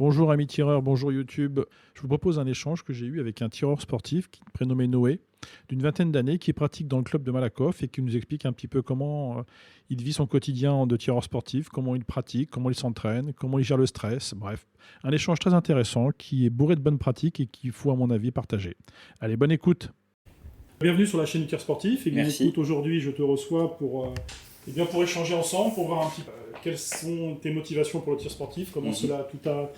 Bonjour amis tireurs, bonjour YouTube. Je vous propose un échange que j'ai eu avec un tireur sportif prénommé Noé, d'une vingtaine d'années, qui pratique dans le club de Malakoff et qui nous explique un petit peu comment il vit son quotidien de tireur sportif, comment il pratique, comment il s'entraîne, comment il gère le stress. Bref, un échange très intéressant qui est bourré de bonnes pratiques et qu'il faut à mon avis partager. Allez, bonne écoute. Bienvenue sur la chaîne du tir sportif. Et bien, Merci. écoute, aujourd'hui je te reçois pour échanger ensemble, pour voir un petit peu quelles sont tes motivations pour le tir sportif, comment cela tout t'a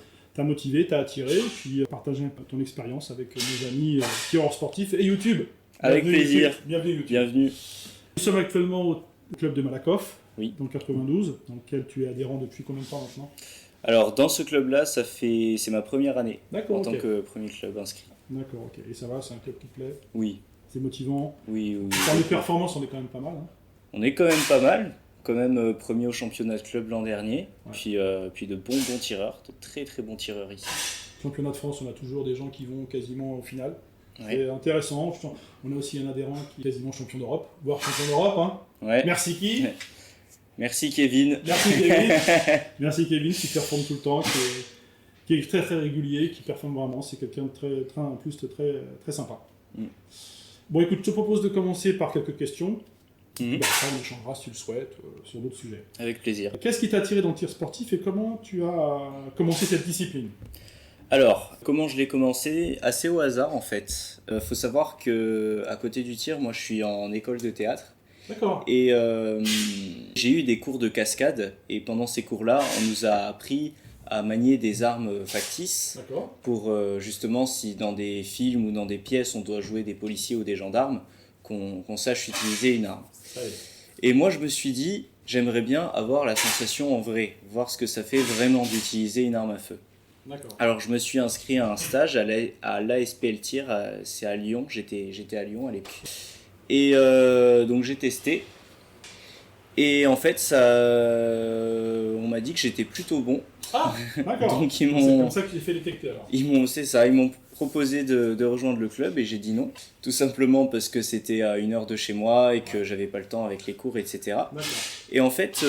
motivé, t'a attiré, et puis partager un peu ton expérience avec nos amis tireurs sportifs et YouTube. Avec Bienvenue, plaisir. YouTube. Bienvenue YouTube. Bienvenue. Nous sommes actuellement au club de Malakoff, Oui. dans le 92, dans lequel tu es adhérent depuis combien de temps maintenant? Alors, dans ce club-là, c'est ma première année D'accord, en ok. tant que premier club inscrit. D'accord, ok. Et ça va, c'est un club qui te plaît? Oui, C'est motivant? oui. Par les performances, on est quand même pas mal. Hein. On est quand même pas mal. Quand même premier au championnat de club l'an dernier. Ouais. Puis de bons tireurs, de très très bons tireurs ici. Championnat de France, on a toujours des gens qui vont quasiment au final. Ouais. C'est intéressant. On a aussi un adhérent qui est quasiment champion d'Europe, voire champion d'Europe. Hein. Ouais. Merci qui? Merci Kevin. Merci Kevin. Merci Kevin qui performe tout le temps, qui est très très régulier, qui performe vraiment. C'est quelqu'un de très sympa. Bon, écoute, je te propose de commencer par quelques questions. Après, on échangera si tu le souhaites sur d'autres sujets. Avec plaisir. Qu'est-ce qui t'a attiré dans le tir sportif et comment tu as commencé cette discipline? Alors, comment je l'ai commencé? Assez au hasard en fait. Faut savoir que à côté du tir, moi je suis en école de théâtre. D'accord. Et j'ai eu des cours de cascade. Et pendant ces cours-là, on nous a appris à manier des armes factices. D'accord. Pour justement, si dans des films ou dans des pièces, on doit jouer des policiers ou des gendarmes, qu'on sache utiliser une arme. Et moi, je me suis dit, j'aimerais bien avoir la sensation en vrai, voir ce que ça fait vraiment d'utiliser une arme à feu. D'accord. Alors, je me suis inscrit à un stage à l'ASPL Tir, c'est à Lyon, j'étais à Lyon à l'époque. Et donc, j'ai testé. Et en fait, on m'a dit que j'étais plutôt bon. Ah, d'accord. Donc, c'est comme ça que j'ai fait détecter alors. Ils m'ont proposé de rejoindre le club et j'ai dit non. Tout simplement parce que c'était à 1 heure de chez moi et que j'avais pas le temps avec les cours, etc. D'accord. Et en fait,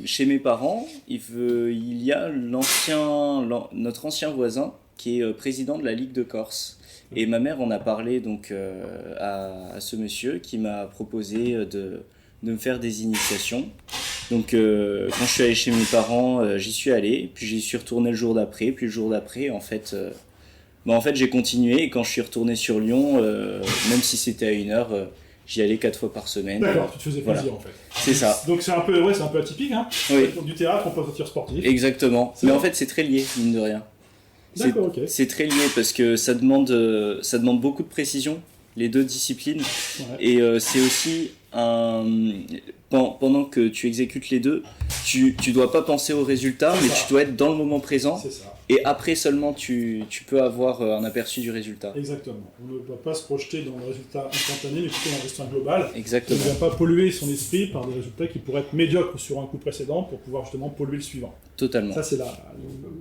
chez mes parents, il y a notre ancien voisin qui est président de la Ligue de Corse. Et ma mère en a parlé donc à ce monsieur qui m'a proposé de me faire des initiations. Donc quand je suis allé chez mes parents, j'y suis allé, puis j'y suis retourné le jour d'après, puis le jour d'après, en fait j'ai continué, et quand je suis retourné sur Lyon, même si c'était à 1 heure, j'y allais 4 fois par semaine. D'accord, tu te faisais plaisir Voilà. en fait. C'est ça. Donc c'est un peu atypique, hein. Oui. Du théâtre, on passe au tir sportif. Exactement. C'est Mais bon. en fait, c'est très lié, mine de rien. D'accord, ok. C'est très lié parce que ça demande beaucoup de précision, les deux disciplines. Ouais. Et c'est aussi pendant que tu exécutes les deux, tu dois pas penser au résultat, C'est mais ça. tu dois être dans le moment présent. C'est ça. Et après seulement, tu peux avoir un aperçu du résultat. Exactement. On ne doit pas se projeter dans le résultat instantané, mais plutôt dans le résultat global. On ne Exactement. doit pas polluer son esprit par des résultats qui pourraient être médiocres sur un coup précédent pour pouvoir justement polluer le suivant. Totalement. Ça, c'est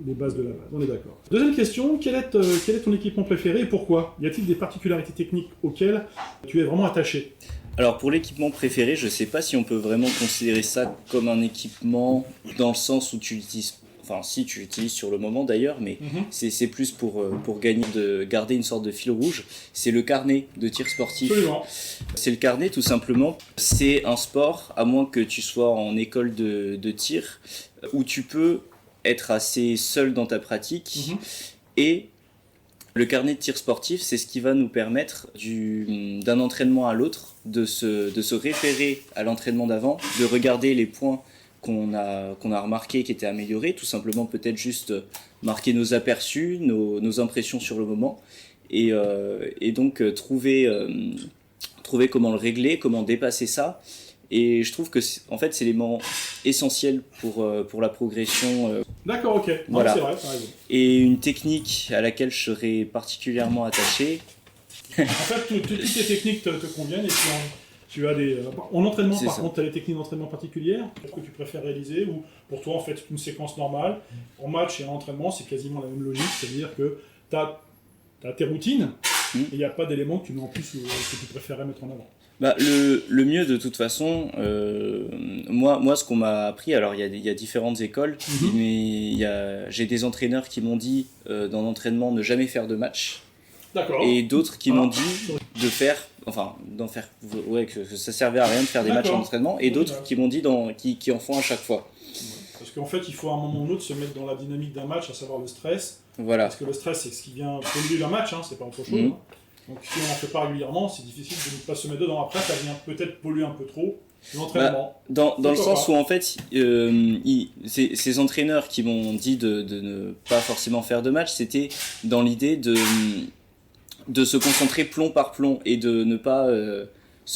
les bases de la base. On est d'accord. Deuxième question, quel est ton équipement préféré et pourquoi? Y a-t-il des particularités techniques auxquelles tu es vraiment attaché? Alors pour l'équipement préféré, je sais pas si on peut vraiment considérer ça comme un équipement dans le sens où tu l'utilises. Enfin, si tu l'utilises sur le moment d'ailleurs, mais c'est plus pour garder une sorte de fil rouge. C'est le carnet de tir sportif. Absolument. C'est le carnet tout simplement. C'est un sport, à moins que tu sois en école de tir, où tu peux être assez seul dans ta pratique. Et le carnet de tir sportif, c'est ce qui va nous permettre d'un entraînement à l'autre, de se référer à l'entraînement d'avant, de regarder les points qu'on a remarqué qui étaient améliorés, tout simplement peut-être juste marquer nos aperçus, nos impressions sur le moment, et donc trouver comment le régler, comment dépasser ça. Et je trouve que en fait c'est l'élément essentiel pour la progression. D'accord, ok. Non, Voilà. c'est vrai, t'as raison. Et une technique à laquelle je serais particulièrement attaché. En fait, toutes les techniques te conviennent et tu as des... En entraînement, C'est par ça. contre, tu as des techniques d'entraînement particulières que tu préfères réaliser ou pour toi, en fait, c'est une séquence normale. En match et en entraînement, c'est quasiment la même logique, c'est-à-dire que tu as tes routines il n'y a pas d'éléments que tu mets en plus ou que tu préférais mettre en avant. Bah, le mieux de toute façon, moi ce qu'on m'a appris, alors il y a différentes écoles, mais j'ai des entraîneurs qui m'ont dit dans l'entraînement ne jamais faire de match, et d'autres qui m'ont dit de faire, que ça servait à rien de faire des matchs en entraînement, et d'autres qui m'ont dit qui en font à chaque fois. Parce qu'en fait il faut à un moment ou l'autre se mettre dans la dynamique d'un match, à savoir le stress, parce que le stress c'est ce qui vient polluer un match, c'est pas autre chose. Donc si on n'en fait pas régulièrement, c'est difficile de ne pas se mettre dedans. Après, ça vient peut-être polluer un peu trop l'entraînement. Dans le sens où en fait, ces entraîneurs qui m'ont dit de ne pas forcément faire de match, c'était dans l'idée de se concentrer plomb par plomb et de ne pas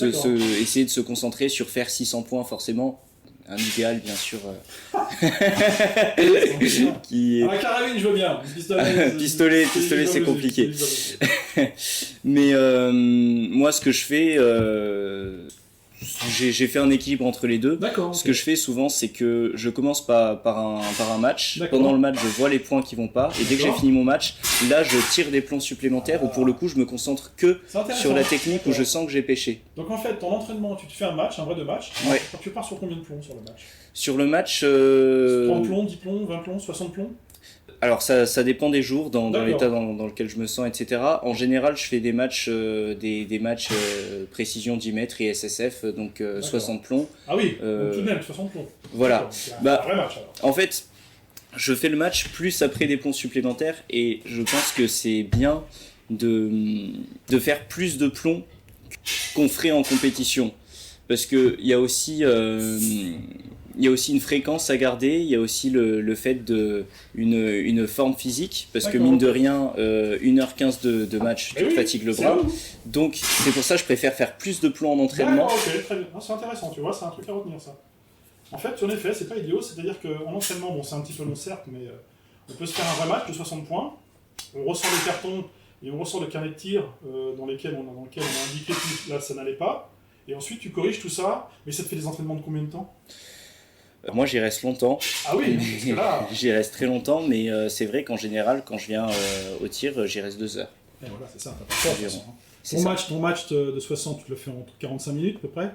essayer de se concentrer sur faire 600 points forcément. Un idéal, bien sûr. Qui est... Ah, carabine, je veux bien. Pistolet, c'est compliqué. Mais moi, ce que je fais, j'ai fait un équilibre entre les deux. Ce que je fais souvent, c'est que je commence par un match. Pendant le match, je vois les points qui vont pas. Et dès que j'ai fini mon match, là, je tire des plombs supplémentaires où pour le coup, je me concentre que sur la technique où je sens que j'ai pêché. Donc en fait, ton entraînement, tu te fais un vrai de match. Tu pars sur combien de plombs sur le match ? Sur le match... 30 plombs, 10 plombs, 20 plombs, 60 plombs ? Alors ça dépend des jours, dans l'état dans lequel je me sens, etc. En général, je fais des matchs, des matchs précision 10 mètres et SSF, donc 60 plombs. Ah oui, donc tout de même 60 plombs. Voilà. Un vrai match alors. En fait, je fais le match plus après des plombs supplémentaires et je pense que c'est bien de faire plus de plombs qu'on ferait en compétition. Parce qu'il y a aussi... il y a aussi une fréquence à garder, il y a aussi le fait une forme physique, parce que mine de rien, 1h15 de match, tu te fatigues le bras. Donc c'est pour ça que je préfère faire plus de plombs en entraînement. Ok, très bien. C'est intéressant, tu vois, c'est un truc à retenir ça. En fait, en effet, c'est pas idiot, c'est-à-dire qu'en entraînement, bon, c'est un petit peu long certes, mais on peut se faire un vrai match de 60 points, on ressort les cartons et on ressort le carnet de tir dans lequel on a indiqué que là ça n'allait pas, et ensuite tu corriges tout ça, mais ça te fait des entraînements de combien de temps ? Moi j'y reste longtemps. Ah oui, parce que là... J'y reste très longtemps, mais c'est vrai qu'en général, quand je viens au tir, j'y reste 2 heures. Et voilà, c'est ça, t'as pas peur. Ton match de 60, tu le fais en 45 minutes à peu près ?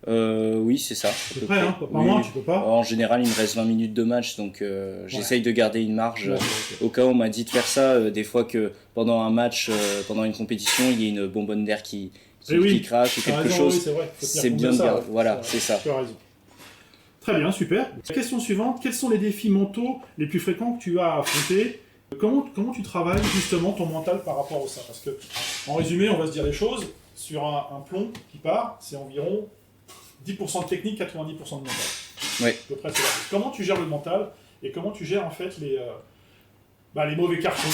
Oui, c'est ça. À peu près, hein, pas moins, tu peux pas. En général, il me reste 20 minutes de match, donc j'essaye de garder une marge. Au cas où on m'a dit de faire ça, des fois que pendant un match, pendant une compétition, il y a une bonbonne d'air qui craque ou quelque chose. C'est bien de garder. Voilà, c'est ça. Tu as raison. Très bien, super. Question suivante, quels sont les défis mentaux les plus fréquents que tu as affrontés ? Comment tu travailles justement ton mental par rapport à ça ? Parce que, en résumé, on va se dire les choses, sur un plomb qui part, c'est environ 10% de technique, 90% de mental. Oui. À peu près, c'est là. Comment tu gères le mental et comment tu gères en fait les mauvais cartons ?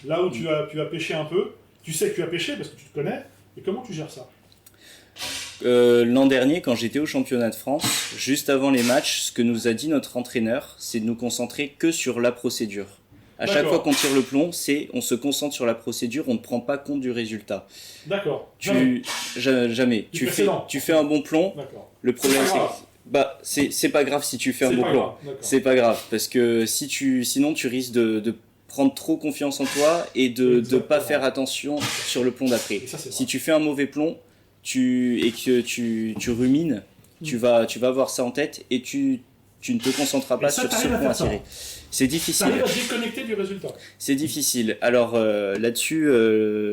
Là où tu as pêché un peu, tu sais que tu as pêché parce que tu te connais, et comment tu gères ça ? L'an dernier, quand j'étais au championnat de France, juste avant les matchs, ce que nous a dit notre entraîneur, c'est de nous concentrer que sur la procédure. À chaque fois qu'on tire le plomb, on se concentre sur la procédure, on ne prend pas compte du résultat. D'accord. Jamais. Tu fais un bon plomb. D'accord. Le problème, c'est pas grave si tu fais un bon plomb. C'est pas grave, parce que sinon tu risques de prendre trop confiance en toi et de ne pas faire attention sur le plomb d'après. Si tu fais un mauvais plomb, et que tu rumines, tu vas avoir ça en tête et tu ne te concentreras pas sur ce point à tirer. C'est difficile. Tu arrives à te déconnecter du résultat. C'est difficile. Alors là-dessus,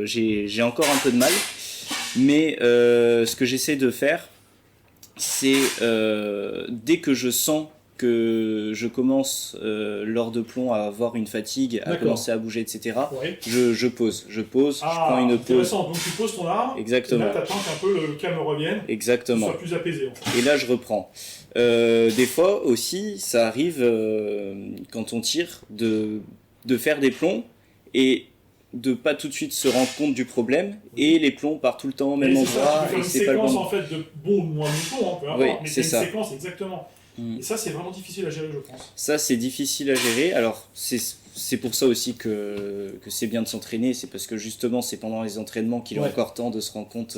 j'ai encore un peu de mal, mais ce que j'essaie de faire, c'est dès que je sens que je commence lors de plomb à avoir une fatigue, à commencer à bouger, etc. Ouais. Je pose, je prends une pause. Donc tu poses ton arme, exactement. Et là t'attends qu'un peu le calme revienne, exactement. que tu sois plus apaisé. En fait. Et là je reprends. Des fois aussi, ça arrive quand on tire de faire des plombs et de pas tout de suite se rendre compte du problème, et les plombs partent tout le temps au même endroit, et c'est pas le bon. Une séquence en fait de bon ou moins de plombs, peu importe, oui, mais c'est une ça. séquence exactement. Et ça, c'est vraiment difficile à gérer, je pense. Ça, c'est difficile à gérer. Alors, c'est pour ça aussi que c'est bien de s'entraîner. C'est parce que justement, c'est pendant les entraînements qu'il a encore temps de se rendre compte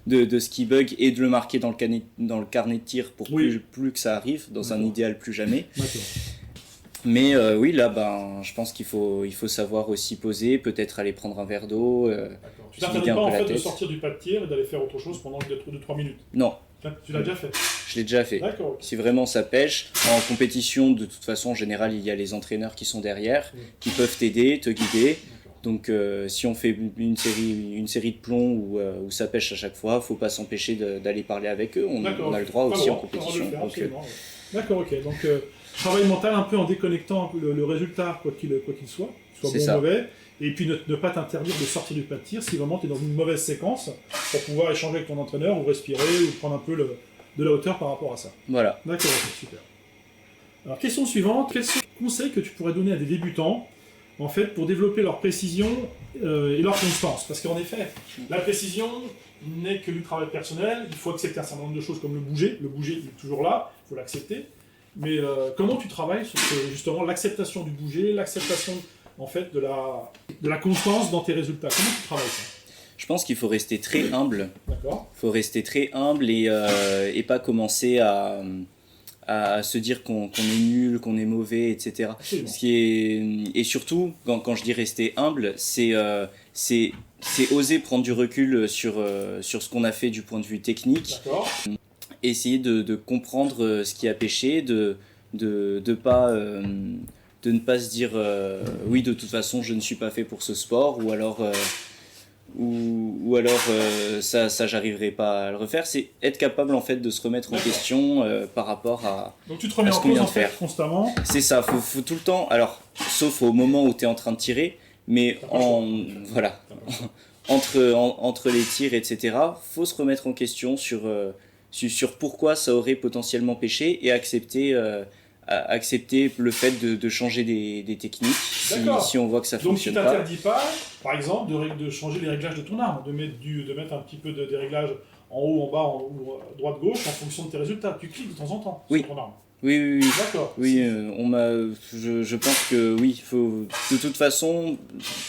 de ce qui bug et de le marquer dans le carnet de tir pour plus que ça arrive, dans un idéal plus jamais. Mais oui, là, je pense qu'il faut savoir aussi poser, peut-être aller prendre un verre d'eau, D'accord. Tu se t'interdis vider un pas peu en la fait de tête. sortir du pas de tir et d'aller faire autre chose pendant 2-3 minutes. Non, Tu l'as déjà fait. je l'ai déjà fait. D'accord. Ok. Si vraiment ça pêche, en compétition, de toute façon, en général, il y a les entraîneurs qui sont derrière, Oui. qui peuvent t'aider, te guider. D'accord. Donc si on fait une série de plombs où ça pêche à chaque fois, faut pas s'empêcher d'aller parler avec eux. On D'accord, a le ok. droit Pas aussi le en droit, compétition. on va le faire, Donc, absolument, ouais. D'accord, ok. Donc, travail mental un peu en déconnectant le résultat, quoi qu'il soit C'est bon ça. ou mauvais, et puis ne pas t'interdire de sortir du pas de tir si vraiment tu es dans une mauvaise séquence pour pouvoir échanger avec ton entraîneur ou respirer ou prendre un peu de la hauteur par rapport à ça. Voilà. D'accord, ok, super. Alors, question suivante. Quels sont les conseils que tu pourrais donner à des débutants en fait, pour développer leur précision et leur constance? Parce qu'en effet, la précision n'est que du travail personnel. Il faut accepter un certain nombre de choses comme le bouger. Le bouger, il est toujours là, il faut l'accepter. Mais comment tu travailles sur justement l'acceptation du bouger, l'acceptation en fait de la constance dans tes résultats? Comment tu travailles ça? Je pense qu'il faut rester très humble. D'accord. Il faut rester très humble et pas commencer à se dire qu'on est nul, qu'on est mauvais, etc. Absolument. Et surtout, quand je dis rester humble, c'est oser prendre du recul sur ce qu'on a fait du point de vue technique, D'accord. essayer de comprendre ce qui a pêché, de ne pas se dire oui, de toute façon je ne suis pas fait pour ce sport, ou alors ça j'arriverai pas à le refaire. C'est être capable en fait de se remettre en question par rapport à Donc tu te remets à ce en qu'on cause vient en de fait faire. constamment. C'est ça, faut tout le temps, alors sauf au moment où tu es en train de tirer, mais T'as pas le choix. voilà, T'as pas le choix. entre les tirs, etc., faut se remettre en question sur pourquoi ça aurait potentiellement pêché et accepter le fait de changer des techniques D'accord. si on voit que ça Donc tu fonctionne pas. t'interdis pas, par exemple, de changer les réglages de ton arme, de mettre un petit peu des réglages en haut, en bas, ou droite-gauche en fonction de tes résultats. Tu cliques de temps en temps Oui. sur ton arme. Oui. D'accord. Oui, je pense que oui, de toute façon,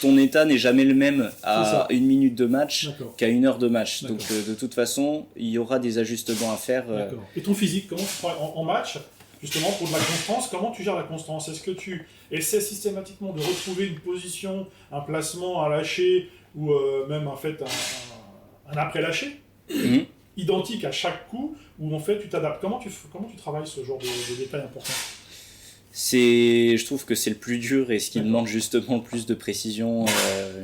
ton état n'est jamais le même C'est ça. à 1 minute de match D'accord. qu'à 1 heure de match. D'accord. Donc de toute façon, il y aura des ajustements à faire. D'accord. Et ton physique, comment tu travailles en match, justement pour de la constance, comment tu gères la constance? Est-ce que tu essaies systématiquement de retrouver une position, un placement, un lâcher, ou même en fait un après-lâcher Mhm. identique à chaque coup, ou en fait tu t'adaptes? Comment tu travailles ce genre de détails importants? Je trouve que c'est le plus dur et ce qui demande justement le plus de précision,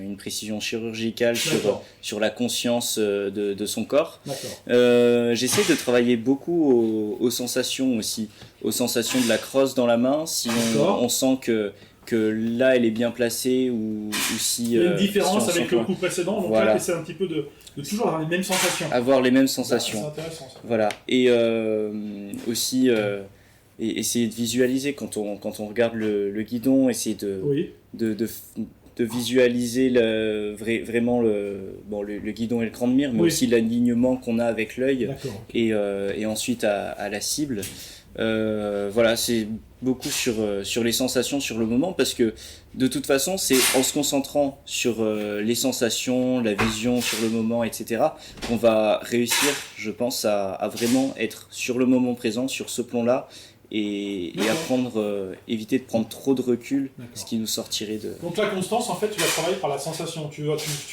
une précision chirurgicale D'accord. sur la conscience de son corps. D'accord. J'essaie de travailler beaucoup aux sensations aussi, aux sensations de la crosse dans la main, si D'accord. on sent que là elle est bien placée ou si... Il y a une différence si on avec sent le coup précédent, donc Voilà. là tu essaies un petit peu de toujours avoir les mêmes sensations. avoir les mêmes C'est sensations. intéressant ça. Voilà. Et aussi et essayer de visualiser quand on regarde le guidon, essayer Oui. de visualiser vraiment le guidon et le cran de mire, mais Oui. aussi l'alignement qu'on a avec l'œil D'accord. et ensuite à la cible. Voilà, c'est beaucoup sur les sensations sur le moment, parce que de toute façon c'est en se concentrant sur les sensations, la vision sur le moment, etc., qu'on va réussir, je pense, à vraiment être sur le moment présent, sur ce plan-là, et éviter de prendre trop de recul, D'accord. ce qui nous sortirait de... Donc la constance, en fait, tu vas travailler par la sensation. Tu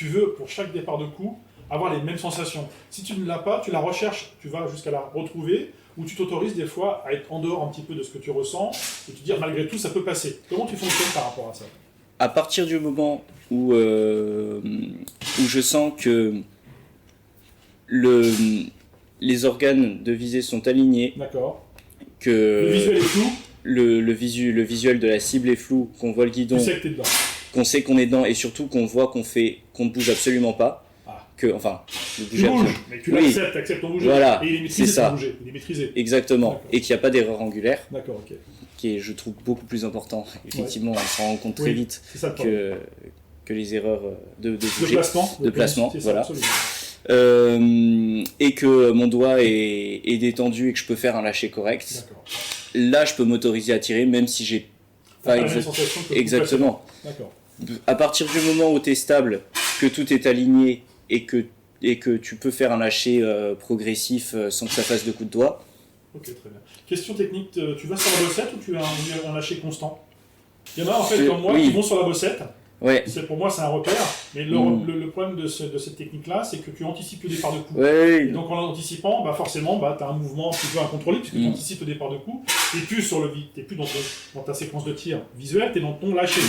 veux, pour chaque départ de coup, avoir les mêmes sensations. Si tu ne l'as pas, tu la recherches, tu vas jusqu'à la retrouver, ou tu t'autorises des fois à être en dehors un petit peu de ce que tu ressens, et te dire malgré tout, ça peut passer. Comment tu fonctionnes par rapport à ça? À partir du moment où je sens que les organes de visée sont alignés, D'accord. que Le visuel est flou, le visuel de la cible est flou, qu'on voit le guidon, tu sais que t'es dedans. qu'on sait qu'on est dedans, et surtout qu'on voit qu'on ne bouge absolument pas. Ah. Ne Tu bouger absolument. bouges, mais tu Oui. l'acceptes, tu acceptes ton bouger. Voilà, Et il est maîtrisé, c'est ça. ton bouger. Il est maîtrisé. Exactement. D'accord. Et qu'il n'y a pas d'erreur angulaire, D'accord, ok. qui est, je trouve, beaucoup plus important. Effectivement, on s'en rend compte très Oui, vite c'est ça le problème. que les erreurs de De bouger. placement. De placement, c'est ça, voilà. absolument. Et que mon doigt est détendu et que je peux faire un lâcher correct. D'accord. Là, je peux m'autoriser à tirer, même si j'ai pas T'as la même sensation que le coup exactement. précédent. D'accord. À partir du moment où tu es stable, que tout est aligné et que tu peux faire un lâcher progressif sans que ça fasse de coups de doigt. Ok, très bien. Question technique, tu vas sur la recette ou tu as un lâcher constant? Il y en a en fait comme moi oui. qui vont sur la bossette. Ouais. Pour moi, c'est un repère. Mais le problème de cette technique-là, c'est que tu anticipes le départ de coup. Ouais. Et donc en anticipant, forcément, tu as un mouvement un petit peu incontrôlé puisque tu anticipes le départ de coup. Tu n'es plus, t'es plus dans ta séquence de tir visuelle, tu es dans ton lâcher.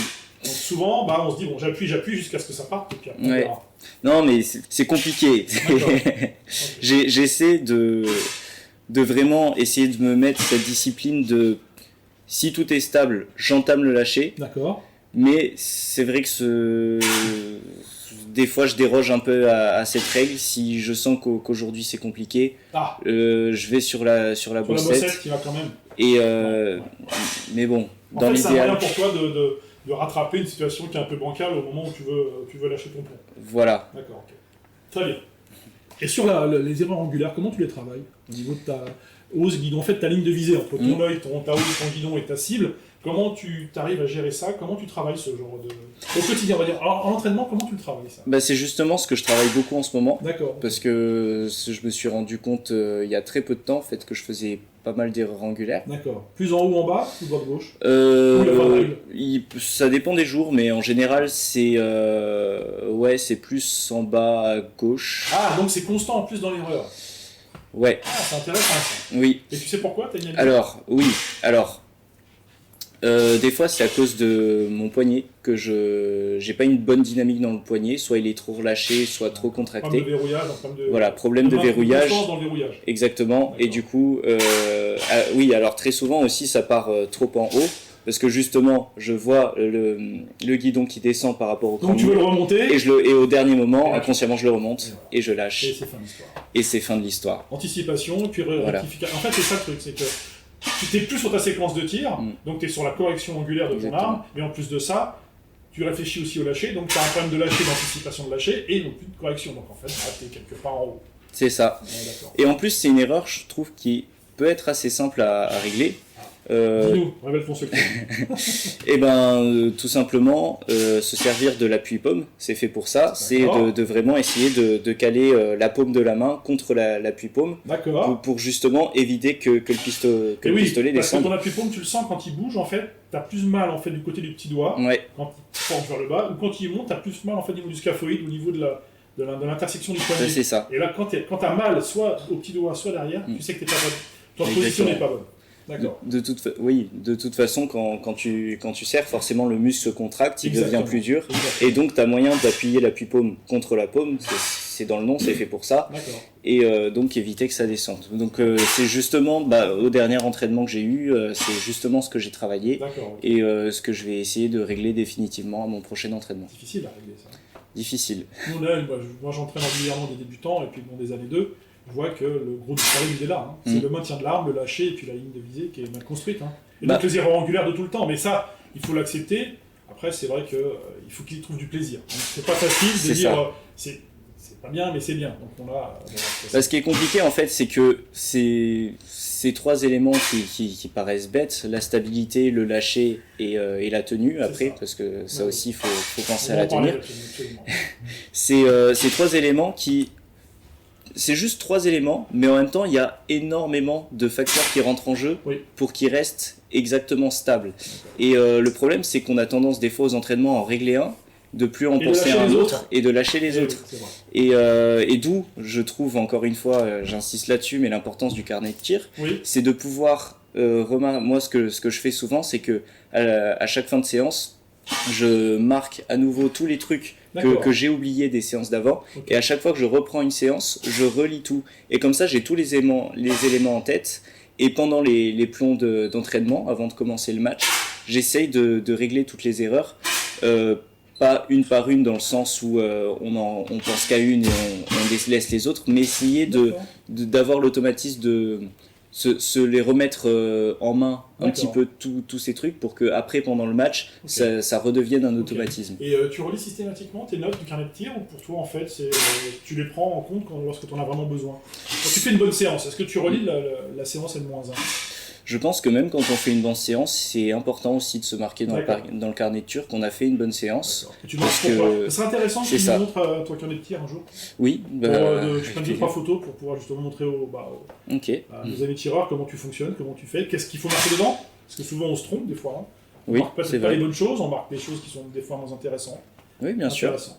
Donc souvent, on se dit, bon, j'appuie jusqu'à ce que ça parte. Et puis après, on verra. Non, mais c'est compliqué. J'essaie de vraiment essayer de me mettre cette discipline de si tout est stable, j'entame le lâcher. D'accord. Mais c'est vrai que des fois je déroge un peu à cette règle. Si je sens qu'aujourd'hui c'est compliqué, je vais sur la bossette. La bossette qui va quand même. Et mais bon, dans l'idéal. C'est un moyen pour toi de rattraper une situation qui est un peu bancale au moment où tu veux lâcher ton plomb. Voilà. D'accord, ok. Très bien. Et sur les erreurs angulaires, comment tu les travailles au niveau de ta hausse guidon, en fait ta ligne de visée entre ton œil, ta hausse, ton guidon et ta cible? Comment tu arrives à gérer ça? Comment tu travailles ce genre au quotidien, on va dire. Alors, en entraînement, comment tu le travailles ça? C'est justement ce que je travaille beaucoup en ce moment. D'accord. Parce que je me suis rendu compte il y a très peu de temps en fait, que je faisais pas mal d'erreurs angulaires. D'accord. Plus en haut ou en bas ou droite-gauche? Ça dépend des jours, mais en général c'est plus en bas à gauche. Ah, donc c'est constant en plus dans l'erreur. Ouais. Ah, c'est intéressant ça. Oui. Et tu sais pourquoi t'as une des fois c'est à cause de mon poignet que j'ai pas une bonne dynamique dans le poignet, soit il est trop relâché, soit trop contracté. Problème de verrouillage, problème de verrouillage. Dans le verrouillage. Exactement. Et du coup, alors très souvent aussi ça part trop en haut. Parce que justement, je vois le guidon qui descend par rapport au donc tu veux le remonter et au dernier moment, inconsciemment, je le remonte et je lâche. Et c'est fin de l'histoire. Et c'est fin de l'histoire. Anticipation, puis rectification. En fait, c'est ça le truc, c'est que tu t'es plus sur ta séquence de tir, donc tu es sur la correction angulaire de ton arme, mais en plus de ça, tu réfléchis aussi au lâcher, donc tu as un problème de lâcher, d'anticipation de lâcher, et non plus de correction. Donc en fait, tu es quelque part en haut. C'est ça. Et en plus, c'est une erreur, je trouve, qui peut être assez simple à régler. Dis-nous, révèle ton secret. Tout simplement, se servir de l'appui-paume, c'est fait pour ça. C'est de vraiment essayer de caler la paume de la main contre l'appui-paume pour justement éviter que le pistolet descende. Parce que ton appui-paume, tu le sens quand il bouge, en fait, tu as plus mal en fait, du côté du petit doigt, quand il porte vers le bas, ou quand il monte, tu as plus mal en fait, au niveau du scaphoïde, au niveau de l'intersection du poignet. C'est ça. Et là, quand tu as mal, soit au petit doigt, soit derrière, tu sais que ton position n'est pas bonne. De toute façon, quand tu serres, forcément le muscle se contracte, il devient plus dur. Et donc tu as moyen d'appuyer l'appui-paume contre la paume, c'est dans le nom, c'est fait pour ça. Et donc éviter que ça descende. Donc c'est justement, au dernier entraînement que j'ai eu, c'est justement ce que j'ai travaillé. Et ce que je vais essayer de régler définitivement à mon prochain entraînement. Difficile à régler ça. Difficile. Moi j'entraîne régulièrement des débutants et puis des années 2. Je vois que le gros du travail il est là. C'est le maintien de l'arme, le lâcher et puis la ligne de visée qui est mal construite. Et donc les erreurs angulaires de tout le temps. Mais ça, il faut l'accepter. Après, c'est vrai qu'il faut qu'ils trouvent du plaisir. Donc, c'est pas facile de dire c'est pas bien, mais c'est bien. Donc ce qui est compliqué en fait, c'est que ces trois éléments qui paraissent bêtes, la stabilité, le lâcher et la tenue après, parce que ça aussi il faut penser à la tenir. Ces trois éléments c'est juste trois éléments, mais en même temps, il y a énormément de facteurs qui rentrent en jeu pour qu'ils restent exactement stables. Et le problème, c'est qu'on a tendance des fois aux entraînements à en régler un, de plus en penser à un autre et de lâcher les autres. Et d'où, je trouve, encore une fois, j'insiste là-dessus, mais l'importance du carnet de tir, c'est de pouvoir moi, ce que je fais souvent, c'est que à chaque fin de séance, je marque à nouveau tous les trucs que j'ai oublié des séances d'avant, et à chaque fois que je reprends une séance, je relis tout. Et comme ça, j'ai tous les éléments en tête, et pendant les plombs d'entraînement, avant de commencer le match, j'essaye de régler toutes les erreurs, pas une par une dans le sens où on pense qu'à une et on laisse les autres, mais essayer d'avoir l'automatisme de se les remettre en main un petit peu tous ces trucs pour que après pendant le match ça redevienne un automatisme. Et tu relis systématiquement tes notes du carnet de tir, ou pour toi en fait tu les prends en compte lorsque tu en as vraiment besoin? Quand tu fais une bonne séance, est-ce que tu relis la séance N-1? Je pense que même quand on fait une bonne séance, c'est important aussi de se marquer dans le carnet de tir qu'on a fait une bonne séance. Tu parce que ça serait intéressant que tu nous montres ton carnet de tir un jour. Oui. Tu prends 2-3 photos pour pouvoir justement montrer à nos amis tireurs comment tu fonctionnes, comment tu fais, qu'est-ce qu'il faut marquer dedans, parce que souvent on se trompe des fois. On Oui, marque c'est peut-être pas vrai. les bonnes choses, on marque des choses qui sont des fois moins intéressantes. Oui, bien sûr. Intéressant.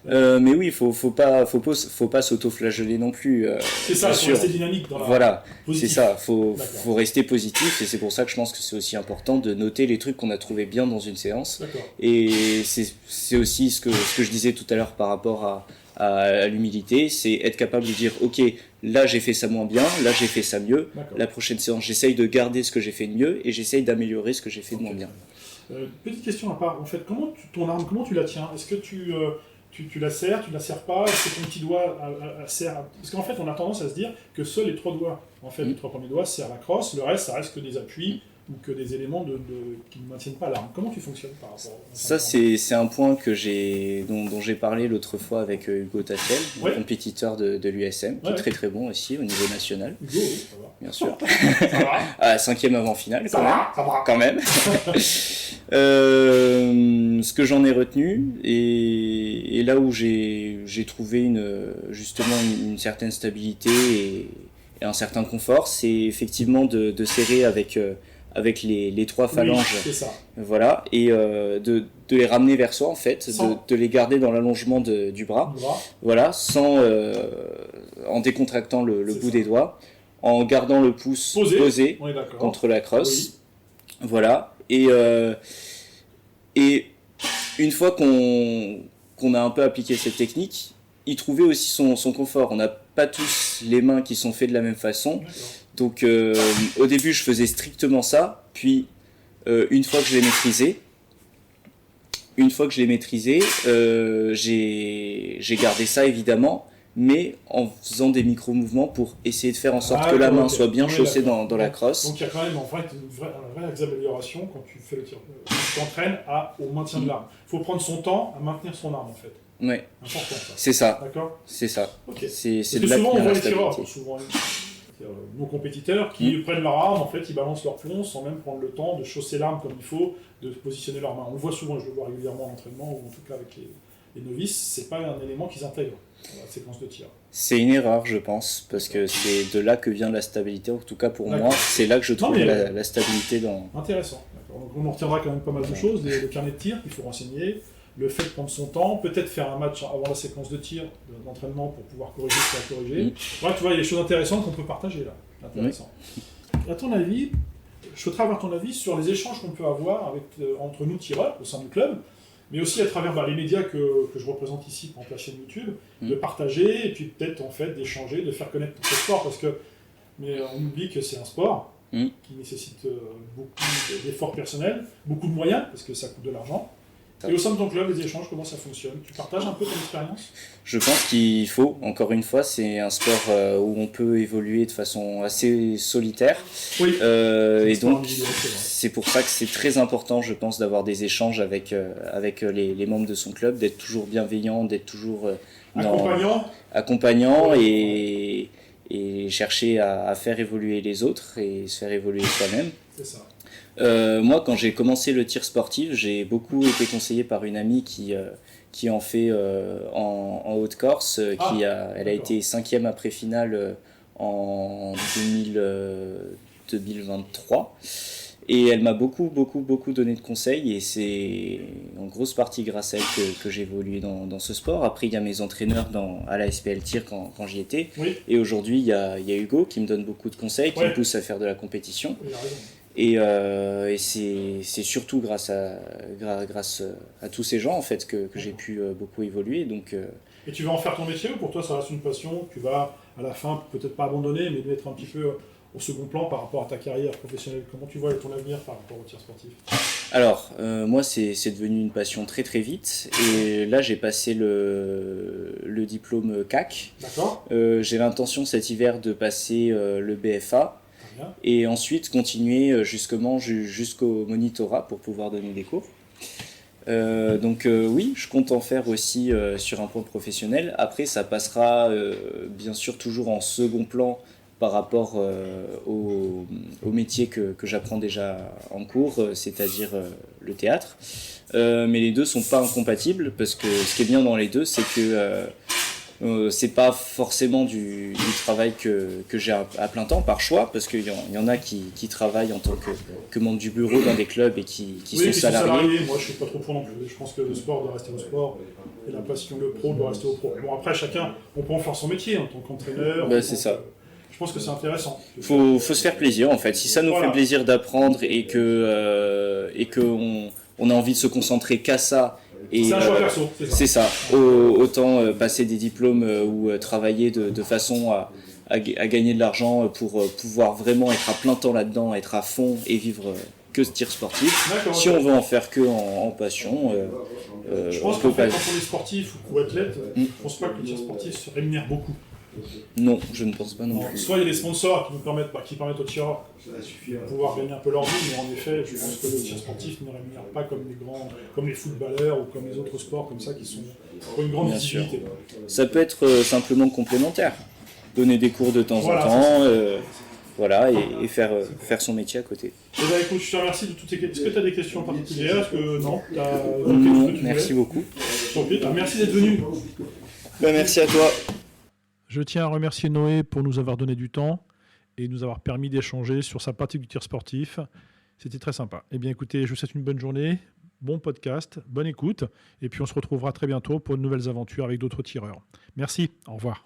Mais oui, faut pas s'auto-flageller non plus. C'est ça, bien il faut sûr. rester dynamique dans la Voilà, positif. c'est ça. D'accord. Faut rester positif et c'est pour ça que je pense que c'est aussi important de noter les trucs qu'on a trouvé bien dans une séance. D'accord. Et c'est aussi ce que je disais tout à l'heure par rapport à l'humilité, c'est être capable de dire ok, là j'ai fait ça moins bien, là j'ai fait ça mieux. D'accord. La prochaine séance, j'essaye de garder ce que j'ai fait de mieux et j'essaye d'améliorer ce que j'ai fait de moins bien. Petite question à part, en fait, ton arme, comment tu la tiens? Est-ce que tu la serres, tu la serres pas? Est-ce que ton petit doigt serre? Parce qu'en fait, on a tendance à se dire que seuls les 3 doigts, en fait, les 3 premiers doigts serrent la crosse, le reste, ça reste que des appuis ou que des éléments qui ne maintiennent pas l'arme. Comment tu fonctionnes par rapport à Ça, c'est un point dont j'ai parlé l'autre fois avec Hugo Tatiel, Ouais. compétiteur de l'USM, qui est Ouais. très très bon aussi au niveau national, Hugo, oui, ça va. bien sûr. Ça va, À 5e avant-finale, ça quand même. va, ça va. Quand même. Ce que j'en ai retenu et là où j'ai trouvé justement une certaine stabilité et un certain confort, c'est effectivement de serrer avec les 3 phalanges, Oui, c'est ça. voilà, et de les ramener vers soi en fait, de les garder dans l'allongement du bras, Le bras. voilà, en décontractant le C'est bout ça. des doigts, en gardant le pouce posé On est d'accord. contre la crosse. Oui. Voilà. Et une fois qu'on a un peu appliqué cette technique, y trouver aussi son confort. On n'a pas tous les mains qui sont faites de la même façon. D'accord. Donc au début, je faisais strictement ça. Puis une fois que je l'ai maîtrisé, j'ai gardé ça évidemment, mais en faisant des micro-mouvements pour essayer de faire en sorte que la main soit bien chaussée dans la crosse. Donc il y a quand même en fait une vraie amélioration quand tu fais le tir. Tu t'entraînes au maintien de l'arme. Il faut prendre son temps à maintenir son arme en fait. Ouais, Important ça. c'est ça. D'accord. C'est ça. Ok. C'est Parce de que là que souvent on vient voit la les tireurs, stabilité. souvent nos compétiteurs qui prennent leur arme, en fait ils balancent leur plomb sans même prendre le temps de chausser l'arme comme il faut, de positionner leur main. On le voit souvent, je le vois régulièrement en entraînement ou en tout cas avec les novices, c'est pas un élément qu'ils intègrent dans la séquence de tir. C'est une erreur, je pense, parce que c'est de là que vient la stabilité. En tout cas pour moi, D'accord. c'est là que je trouve mais- la stabilité dans. Intéressant. D'accord. Donc on en retiendra quand même pas mal de choses, le carnet de tir qu'il faut renseigner, le fait de prendre son temps, peut-être faire un match avant la séquence de tir, d'entraînement pour pouvoir corriger ce qu'il y a à corriger. Ouais, tu vois, il y a des choses intéressantes qu'on peut partager là. Intéressant. À ton avis, je souhaiterais avoir ton avis sur les échanges qu'on peut avoir entre nous tireurs au sein du club, mais aussi à travers les médias que je représente ici, par exemple la chaîne YouTube, de partager et puis peut-être en fait d'échanger, de faire connaître notre sport, parce que on oublie que c'est un sport qui nécessite beaucoup d'efforts personnels, beaucoup de moyens, parce que ça coûte de l'argent. Et au sein de ton club, les échanges, comment ça fonctionne? Tu partages un peu ton expérience? Je pense qu'il faut, encore une fois, c'est un sport où on peut évoluer de façon assez solitaire. Oui. Et sport donc, individuel, c'est vrai. c'est pour ça que c'est très important, je pense, d'avoir des échanges avec les membres de son club, d'être toujours bienveillant, d'être toujours accompagnant et chercher à faire évoluer les autres et se faire évoluer soi-même. C'est ça. Moi, quand j'ai commencé le tir sportif, j'ai beaucoup été conseillé par une amie qui en fait en Haute-Corse. Elle a été 5e après-finale en 2023. Et elle m'a beaucoup donné de conseils et c'est en grosse partie grâce à elle que j'ai évolué dans ce sport. Après, il y a mes entraîneurs à la SPL Tir quand j'y étais. Oui. Et aujourd'hui, il y a Hugo qui me donne beaucoup de conseils, qui me pousse à faire de la compétition. Il a raison. Et c'est surtout grâce à tous ces gens en fait que j'ai pu beaucoup évoluer. Donc, Et tu vas en faire ton métier ou pour toi ça reste une passion? Tu vas à la fin peut-être pas abandonner, mais mettre un petit peu au second plan par rapport à ta carrière professionnelle. Comment tu vois ton avenir par rapport au tir sportif? Alors, moi c'est devenu une passion très très vite. Et là j'ai passé le diplôme CAC. D'accord. J'ai l'intention cet hiver de passer le BFA. Et ensuite continuer jusqu'au monitorat pour pouvoir donner des cours. Donc oui, je compte en faire aussi sur un plan professionnel. Après, ça passera bien sûr toujours en second plan par rapport au métier que j'apprends déjà en cours, c'est-à-dire le théâtre. Mais les deux ne sont pas incompatibles parce que ce qui est bien dans les deux, c'est que C'est pas forcément du travail que j'ai à plein temps par choix, parce qu'il y en a qui travaillent en tant que membre du bureau dans des clubs et qui sont salariés. Moi, je suis pas trop pour non plus. Je pense que le sport doit rester au sport et la passion, le pro doit rester au pro. Bon, après, chacun, on peut en faire son métier en tant qu'entraîneur. C'est ça. Je pense que c'est intéressant. Faut se faire plaisir en fait. Si ça nous fait plaisir d'apprendre et on a envie de se concentrer qu'à ça. C'est un choix perso, c'est ça. Autant passer des diplômes ou travailler de façon à gagner de l'argent pour pouvoir vraiment être à plein temps là-dedans, être à fond et vivre que ce tir sportif. Si on veut en faire que en passion, je pense qu'en fait, quand on est sportif ou athlète, je pense pas que le tir sportif se rémunère beaucoup. Non, je ne pense pas non plus. Soit il y a des sponsors qui permettent aux tireurs de pouvoir gagner un peu leur vie, mais en effet, je pense que le tir sportif ne rémunère pas comme les footballeurs ou comme les autres sports comme ça qui sont pour une grande visibilité. Ça peut être simplement complémentaire. Donner des cours de temps en temps, et faire son métier à côté. Eh bien, écoute, je te remercie de toutes ces questions. Est-ce que tu as des questions particulières? Est-ce que non? Non, merci beaucoup. Merci d'être venu. Merci à toi. Je tiens à remercier Noé pour nous avoir donné du temps et nous avoir permis d'échanger sur sa pratique du tir sportif. C'était très sympa. Eh bien, écoutez, je vous souhaite une bonne journée, bon podcast, bonne écoute, et puis on se retrouvera très bientôt pour de nouvelles aventures avec d'autres tireurs. Merci, au revoir.